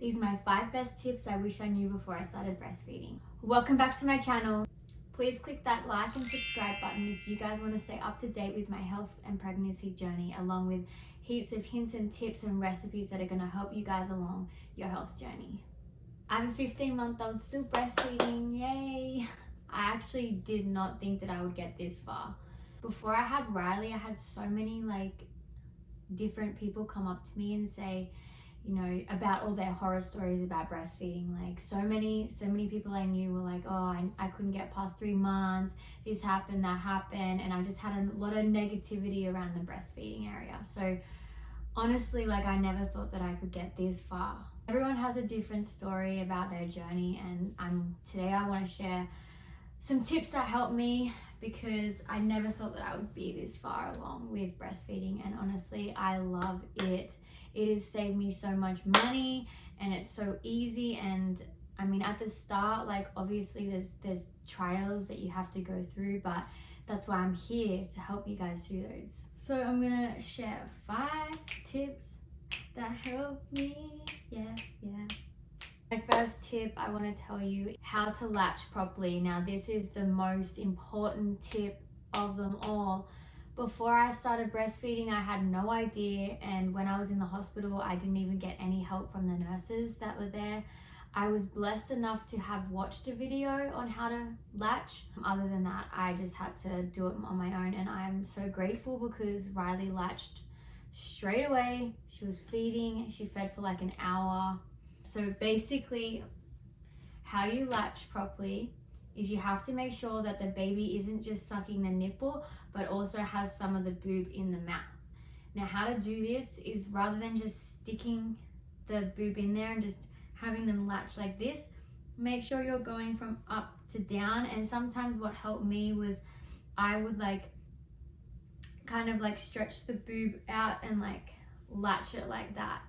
These are my 5 best tips I wish I knew before I started breastfeeding. Welcome back to my channel. Please click that like and subscribe button if you guys want to stay up to date with my health and pregnancy journey, along with heaps of hints and tips and recipes that are going to help you guys along your health journey. I have a 15-month-old still breastfeeding, yay! I actually did not think that I would get this far. Before I had Riley, I had so many different people come up to me and say, you know, about all their horror stories about breastfeeding. Like so many people I knew were like, oh, I couldn't get past 3 months, this happened, that happened, and I just had a lot of negativity around the breastfeeding area. So honestly, I never thought that I could get this far. Everyone has a different story about their journey, and today I want to share some tips that helped me, because I never thought that I would be this far along with breastfeeding, and honestly, I love it. It has saved me so much money, and it's so easy. And I mean, at the start, obviously there's trials that you have to go through, but that's why I'm here to help you guys through those. So I'm gonna share 5 tips that help me. Yeah. My first tip, I want to tell you how to latch properly. Now, this is the most important tip of them all. Before I started breastfeeding, I had no idea, and when I was in the hospital, I didn't even get any help from the nurses that were there. I was blessed enough to have watched a video on how to latch. Other than that, I just had to do it on my own, and I'm so grateful because Riley latched straight away. She was feeding, she fed for an hour. So basically, how you latch properly is you have to make sure that the baby isn't just sucking the nipple, but also has some of the boob in the mouth. Now, how to do this is, rather than just sticking the boob in there and just having them latch like this, make sure you're going from up to down. And sometimes what helped me was I would kind of stretch the boob out and latch it like that.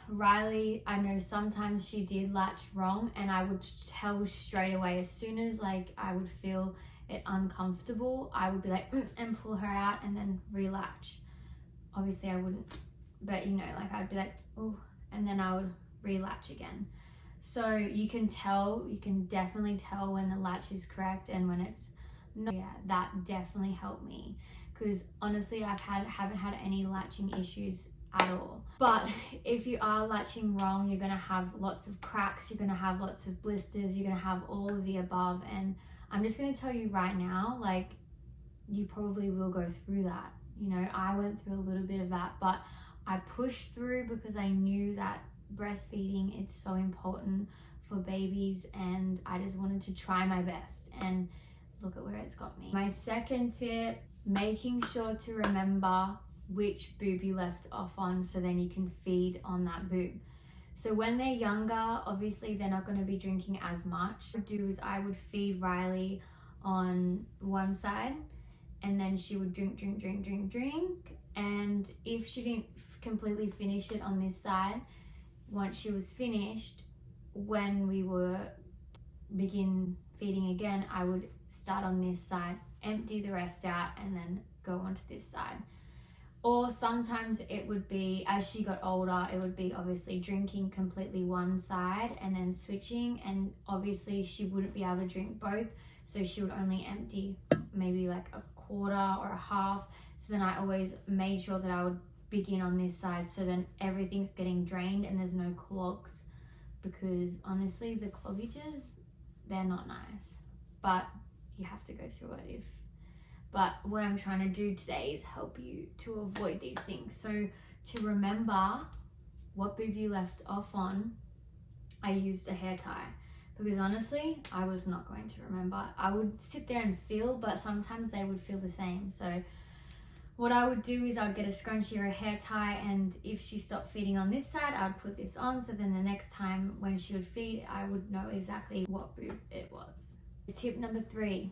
Riley, I know sometimes she did latch wrong, and I would tell straight away. As soon as I would feel it uncomfortable, I would be and pull her out and then relatch. Obviously I wouldn't, but I'd be oh, and then I would relatch again. So you can definitely tell when the latch is correct and when it's not. Yeah, that definitely helped me, because honestly haven't had any latching issues at all. But if you are latching wrong, you're gonna have lots of cracks, you're gonna have lots of blisters, you're gonna have all of the above. And I'm just gonna tell you right now, you probably will go through that. I went through a little bit of that, but I pushed through because I knew that breastfeeding, it's so important for babies, and I just wanted to try my best, and look at where it's got me. My second tip, making sure to remember which boob you left off on, so then you can feed on that boob. So when they're younger, obviously they're not going to be drinking as much. What I would do is I would feed Riley on one side, and then she would drink, and if she didn't completely finish it on this side, once she was finished, when we were begin feeding again, I would start on this side, empty the rest out, and then go onto this side. Or sometimes it would be, as she got older, it would be obviously drinking completely one side and then switching, and obviously she wouldn't be able to drink both, so she would only empty maybe a quarter or a half. So then I always made sure that I would begin on this side, so then everything's getting drained and there's no clogs, because honestly the cloggages, they're not nice, but you have to go through it. But what I'm trying to do today is help you to avoid these things. So to remember what boob you left off on, I used a hair tie, because honestly, I was not going to remember. I would sit there and feel, but sometimes they would feel the same. So what I would do is I'd get a scrunchie or a hair tie, and if she stopped feeding on this side, I'd put this on, so then the next time when she would feed, I would know exactly what boob it was. Tip number 3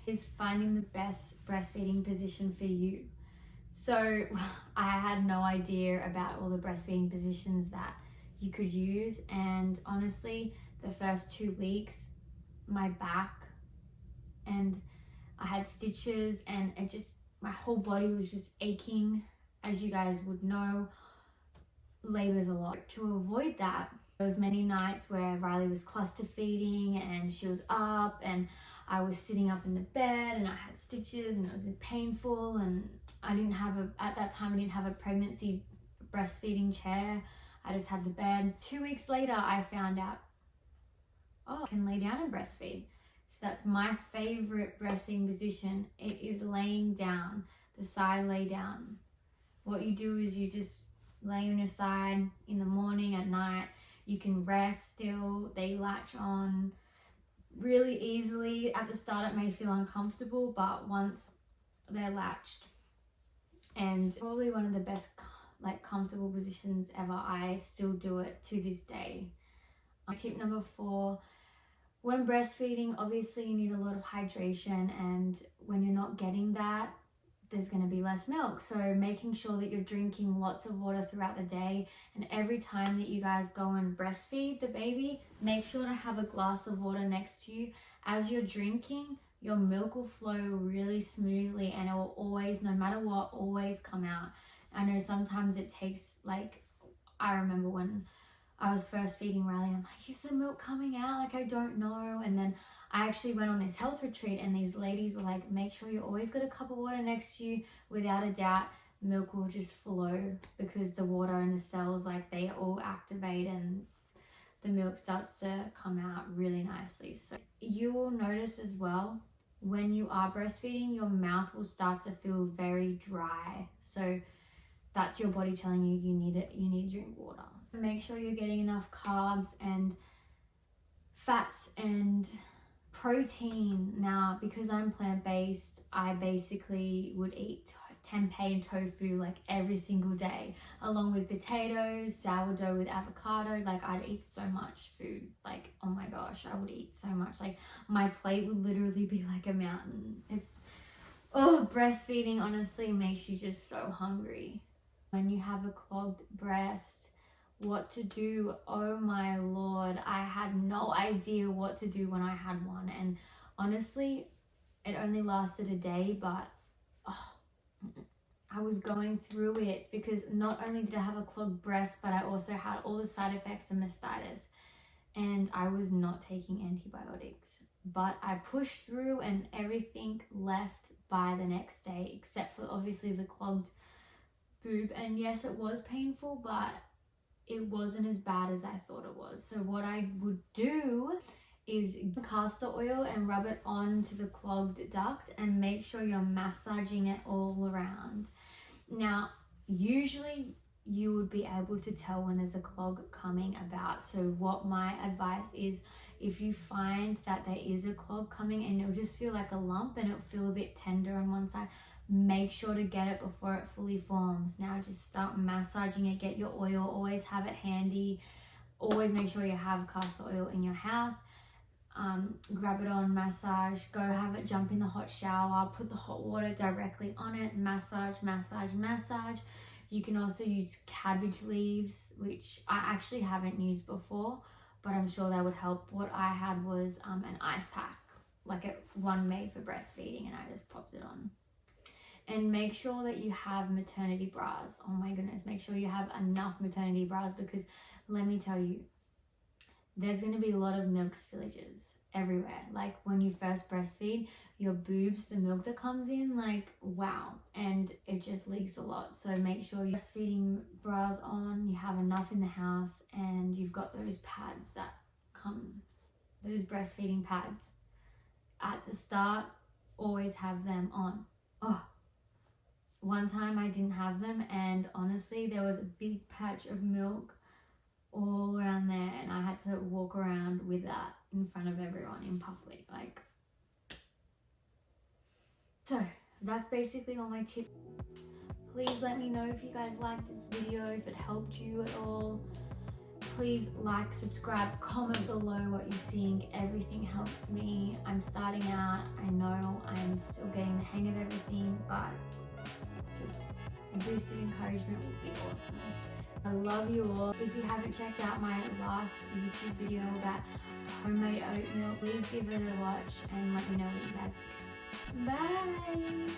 is finding the best breastfeeding position for you. So I had no idea about all the breastfeeding positions that you could use, and honestly, the first 2 weeks, my back, and I had stitches, and my whole body was just aching, as you guys would know. labors a lot. To avoid that, there was many nights where Riley was cluster feeding and she was up and I was sitting up in the bed and I had stitches and it was painful, and at that time I didn't have a pregnancy breastfeeding chair. I just had the bed. 2 weeks later I found out, oh, I can lay down and breastfeed. So that's my favorite breastfeeding position. It is laying down, the side lay down. What you do is you just lay on your side in the morning, at night. You can rest still. They latch on really easily. At the start it may feel uncomfortable, but once they're latched, and probably one of the best comfortable positions ever. I still do it to this day. Tip number 4, when breastfeeding, obviously you need a lot of hydration, and when you're not getting that, there's going to be less milk. So making sure that you're drinking lots of water throughout the day, and every time that you guys go and breastfeed the baby, make sure to have a glass of water next to you. As you're drinking, your milk will flow really smoothly and it will always, no matter what, always come out. I know sometimes it takes, I remember when I was first feeding Riley, I'm like, is the milk coming out? I don't know. And then I actually went on this health retreat and these ladies were like, make sure you always got a cup of water next to you. Without a doubt, milk will just flow because the water and the cells, they all activate and the milk starts to come out really nicely. So you will notice as well, when you are breastfeeding, your mouth will start to feel very dry. So that's your body telling you you need to drink water. So make sure you're getting enough carbs and fats and protein. Now, because I'm plant-based, I basically would eat tempeh and tofu every single day, along with potatoes, sourdough with avocado. I'd eat so much food. Oh my gosh, I would eat so much. My plate would literally be like a mountain. Breastfeeding honestly makes you just so hungry. When you have a clogged breast, what to do? Oh my Lord, I had no idea what to do when I had one, and honestly it only lasted a day, but I was going through it because not only did I have a clogged breast, but I also had all the side effects of mastitis, and I was not taking antibiotics, but I pushed through and everything left by the next day, except for obviously the clogged boob. And yes, it was painful, but it wasn't as bad as I thought it was. So what I would do is castor oil and rub it onto the clogged duct and make sure you're massaging it all around. Now, usually you would be able to tell when there's a clog coming about. So what my advice is, if you find that there is a clog coming and it'll just feel like a lump and it'll feel a bit tender on one side, make sure to get it before it fully forms. Now just start massaging it, get your oil, always have it handy, always make sure you have castor oil in your house. Grab it on, massage, go have it jump in the hot shower, put the hot water directly on it, massage, massage, massage. You can also use cabbage leaves, which I actually haven't used before, but I'm sure that would help. What I had was an ice pack, one made for breastfeeding, and I just popped it on. And make sure that you have maternity bras. Oh my goodness, make sure you have enough maternity bras, because let me tell you, there's going to be a lot of milk spillages everywhere. When you first breastfeed, your boobs, the milk that comes in, wow, and it just leaks a lot. So make sure you're breastfeeding bras on, you have enough in the house, and you've got those pads that come, those breastfeeding pads. At the start, always have them on. One time I didn't have them, and honestly there was a big patch of milk all around there, and I had to walk around with that in front of everyone in public. So that's basically all my tips. Please let me know if you guys liked this video, if it helped you at all. Please like, subscribe, comment below what you think. Everything helps me. I'm starting out, I know I'm still getting the hang of everything, but just a boost of encouragement would be awesome. I love you all. If you haven't checked out my last YouTube video about homemade oatmeal, please give it a watch and let me know what you guys think. Bye!